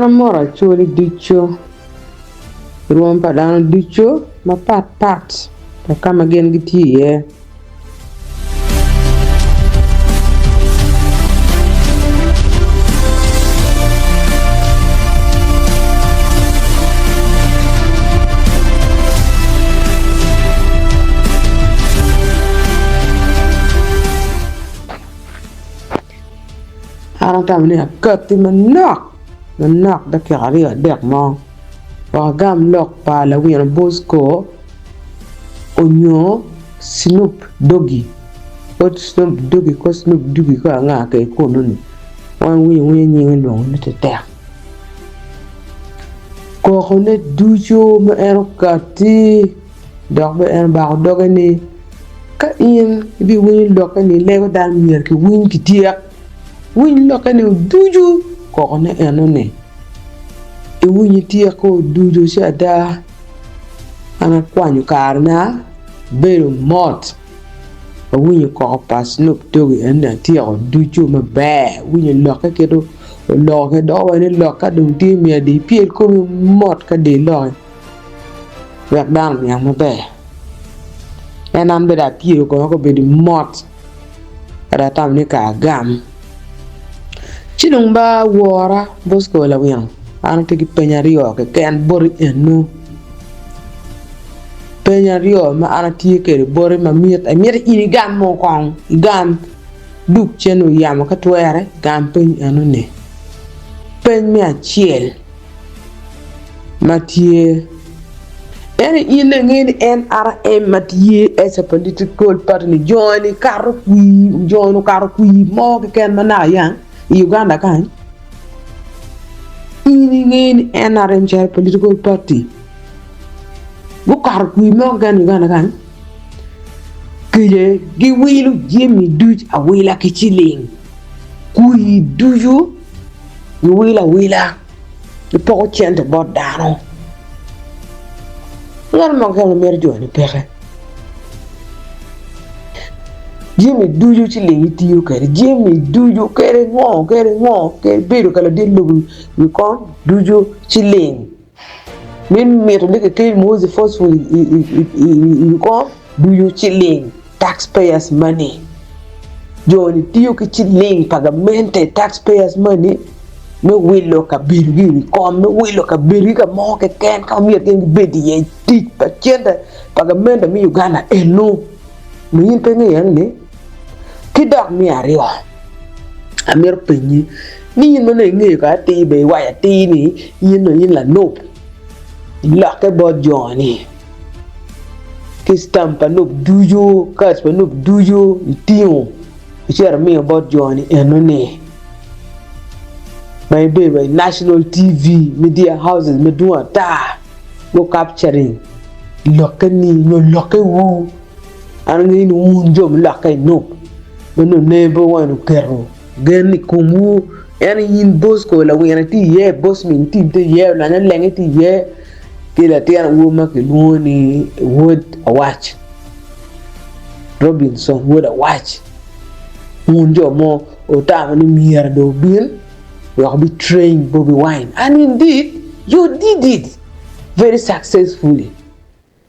Ana mora Acholi Ducu. Ruang padana Ducu ma pat. Ta kama gen giti ye. Ana tam ni akati manak da kari dek mo. Wagam lok pa Lawino Bosco onyo Snoop Doggy. Ot Snoop Doggy ko Snoop Doggy ko nga kay kono ni. Wan wi nyi long na te. Ko khone Ducu ma erokati dog be en ba dogani ka in bi wi lokani lego dal mier ki win ki tiak. Win lokani Ducu ko khone enone. E wunyi tia ko Ducu shada ana kwanyu karna bero mot a wunyi ko pa Snoop Doggy ena tia ko Ducu ma ba wunyi loka kedo loka do wani loka dum ti mi di piel ko mot ka de loy yak dan yang ma ba enan be da piel ko be di mot ada tam ni ka gam chinung ba wora Bosco Lawino ana tigi penyario ke ken bori enu penyario ma ana tike bori ma miet ini gam mo kong gam duk chenu yam ka twere gam pen enu ne pen mi achiel matie ene ine ngini NRM matie as a political party join karukwi mo ke ken mana yang Uganda kan ini NRM chair political party bukar kui mo gan Uganda kan kije gi Wilo jemi duj a wila kichiling kui duju gi wila di poko chente bot dano ngar mo kan mer joni pexe jemi duju chiling tiyo kere jemi duju kere ngo kere bedo kala de lugu we kon Ducu chiling min meto de ke mozi forceful we kon Ducu chiling taxpayers money joni tiyo ke chiling pagamente taxpayers money me Wilo ka birgi we kon me Wilo ka birgi ka mo ke ken ka miet ke bedi ye tik pa chenda pagamente mi Uganda eno mi yin pe ngen ni kidak mi ario amir penyi ni yin mane nge ka ti be wa ya ti ni yin la nop la ke bo joni ki stampa nop Ducu kas pa nop Ducu tiu cher mi bo joni enone my baby national TV media houses me do ta go capturing lokani no lokewu an ngi no njom lokay nop no neighbor one kero geni kumu yani yin Bosco Lawino ti ye boss min ti te ye la na lenge ti ye ke la tian wo ma ke luoni wood a watch Robinson wood a watch munjo mo o ta ni mier do bin we have been trained Bobby Wine and indeed you did it very successfully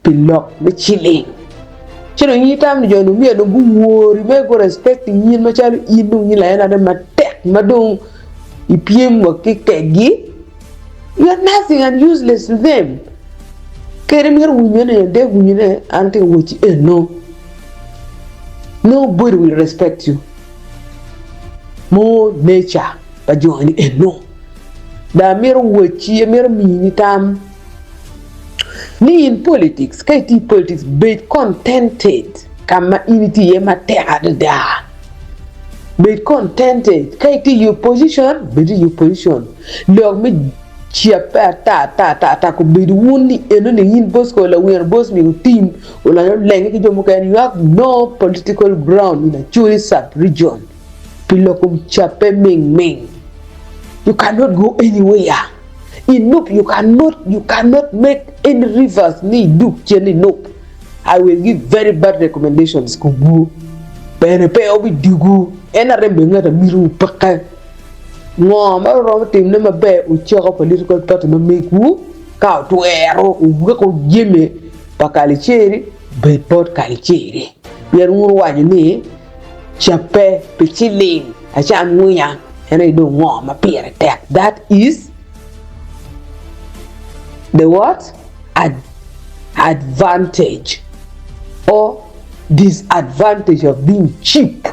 pilok the chilling chino yi tam ni jonu mi no buwori me go respect yin ma chalu inu yin la yana de ma tek ma don ipiem wa kekegi you are nothing and useless to them kere mi wunyene de wunyene ante wuchi no nobody will respect you more nature ba joni no da mir wuchi mir mi tam ni in politics kaiti politics be contented kama unity ye matera da be contented kaiti your position be your position log me chia pa ta ko be woni eno ni in Bosco Lawino boss mi team ola lenge ki jomo kan you have no political ground in a Acholi sub region pilokum chape ming you cannot go anywhere. Nope, you cannot make any rivers ni duk cheni nope. I will give very bad recommendations kubu. Pene pe obi dugu NRM benga da miru paka. ngom ba ro tim na mabe u choko political party ma meku ka to ero u ko jeme pakali cheri be pot kali cheri yer nguru wani ni chape pichiling acha nguya ene do ngom ma pere tek. That is the what advantage or disadvantage of being cheap.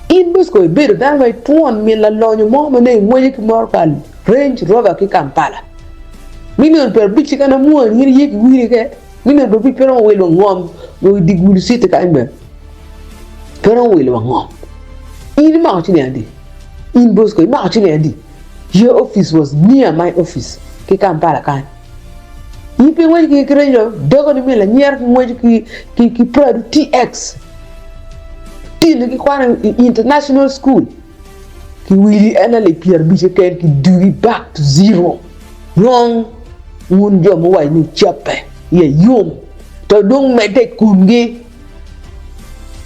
In Bosco, better than my 2 million long mom and name when you can Range Rover ki Kampala. Million per bitch can a more here yet we get. Million per people on will ngom with the good city kind. Pero will ngom. In Mountain Andy. In Bosco, Mountain Andy. Your office was near my office. Ki Kampala kan. If you want to get a dog on the mill and near ki product TX. International school ki wili enale pierre biche ken ki do it back to zero. Nyong mun jom way ni chape ye yum to dung me de kumgi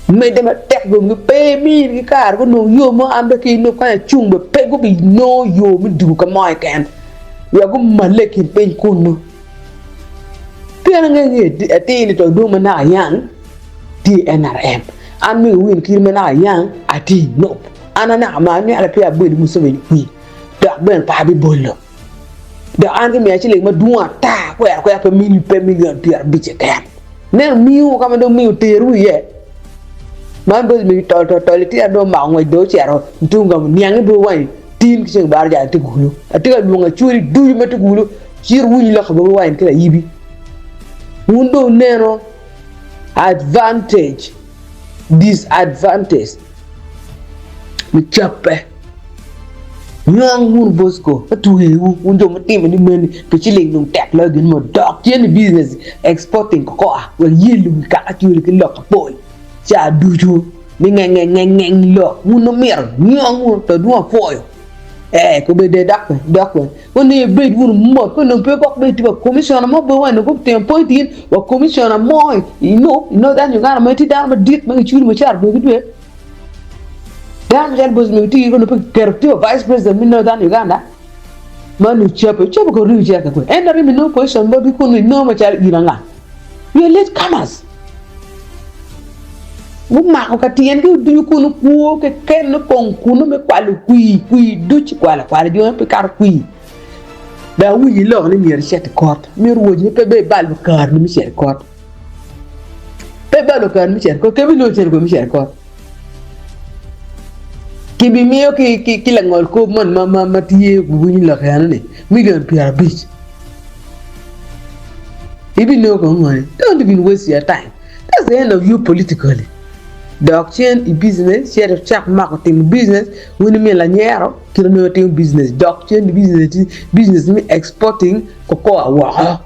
me de ma tek gum pe mi ki kar ko no yum am ki no ka chung be pe go bi no yum du ka mai ken ya go male ki pen kunu pera nge ati to dung na yang di NRM and me win kirmena yang ati nope anana amani ala pia bodi musebe ni da ben pa bi bollo da angi me achile ma duwa ta ko ya million pia biche kan ne miu kama do miu teru ye man bo mi to ti do ma ngoi do chero tunga nyang do wai tin ki bar ja ti gulu ati ga lunga churi du me ti gulu chir wuni la khabo wai kala yibi wundo nero advantage disadvantage mi chape Nyong mun Bosco atu hewu unjo matim ni men pichiling nung tek la gin mo dok chen business exporting ko we yilu ka atu ki lok boy cha Ducu ni ngeng lo mun no mer Nyong mun to do foyo ko be de dak woni be mun mo ko no pe ko be ti commission mo be wan ko tempo tin wa commission mo you know that you got to down ma dit ma churi ma char do gidwe dan jan bos mi ti ko no pe kerti vice president min no dan Uganda manu chape ko ru jaka ko NRM no position bo bi ko no ma char iranga we let comers ma ko katien ko du ko no ko ke ken no kon kuno me kwalu kui duci kwala jo pe kar kui da wuyi lo ni mi recette court mi roji pe be bal kar ni mi cher court pe bal kar mi cher ko ke bi lo cher ko mi cher court ki bi mi ki la ngol ko man ma tiye bu ni la khana ni million pia beach even no ko ngoi don't even waste your time. That's the end of you politically. Docchen i business share check marketing business woni me la nyero kilo team business docchen business me exporting koko wa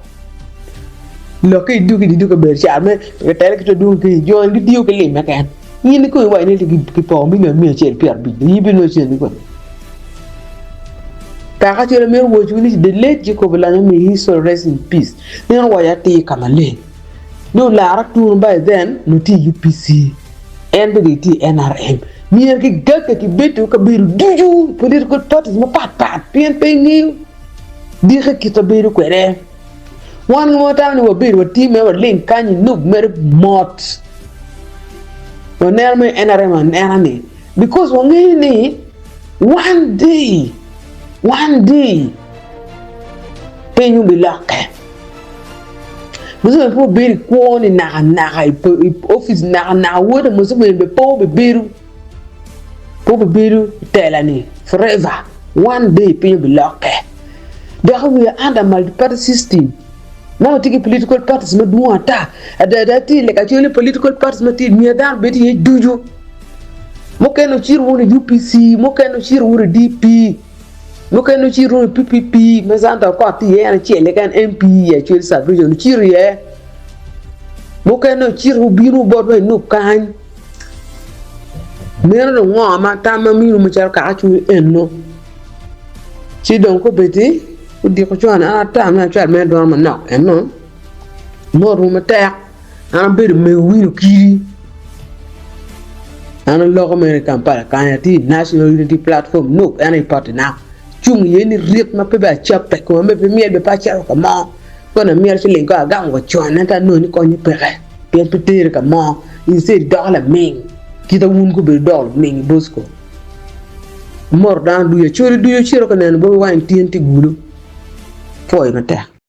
lo ke du ko ber charme ke tele ke du ke jo ndi dio ke le mekan ni ko wa ni ki po mi me cher pier bi ni bi no chen ko ta ka cher me wo ju ni de le ji ko bla me he so rest in peace ni wa ya te kamale no la ra tu by then no ti UPC NBT NRM mir ki gaka ki betu ka biru Ducu political parties ma pat PNP ni di ki to biru kwere one more time ni biru team e link kan nub mer mot onerme NRM and NRM because wangeni one day penyu bilaka muso po beri ko ni na office na woda muso be po be beru telani forever one day pe be lock there we are under multi-party system now take political parties no do ata ada ti le ka chole political parties no ti mi dan be ti Ducu mo ken no chiru woni UPC mo ken no chiru woni DP mo ken no chiru PPP me zanta ko ti ye na chele kan MP ye chole sa vision chiru ye mo ken no chiru biru bodwe no kan me no ngoma tama miru mo char ka chu enno ci donc ko beti di ko chona ata na char me do ma no enno mo ru me ta an be me wiru kiri An logo American para kanati national unity platform no any party now. Chung yeni rip ma pe ba chap pe ko me pe miel be pa charo ka mo. Ko na miel chile ko aga ngo chon na ta no ni ko ni pe re. Pe pe tere ka mo. Inse dollar ming. Kita wun ko be dol ming Bosco. Mor dan du ye chori du ye chiro ko nen bo wa TNT gulu. Foi na ta.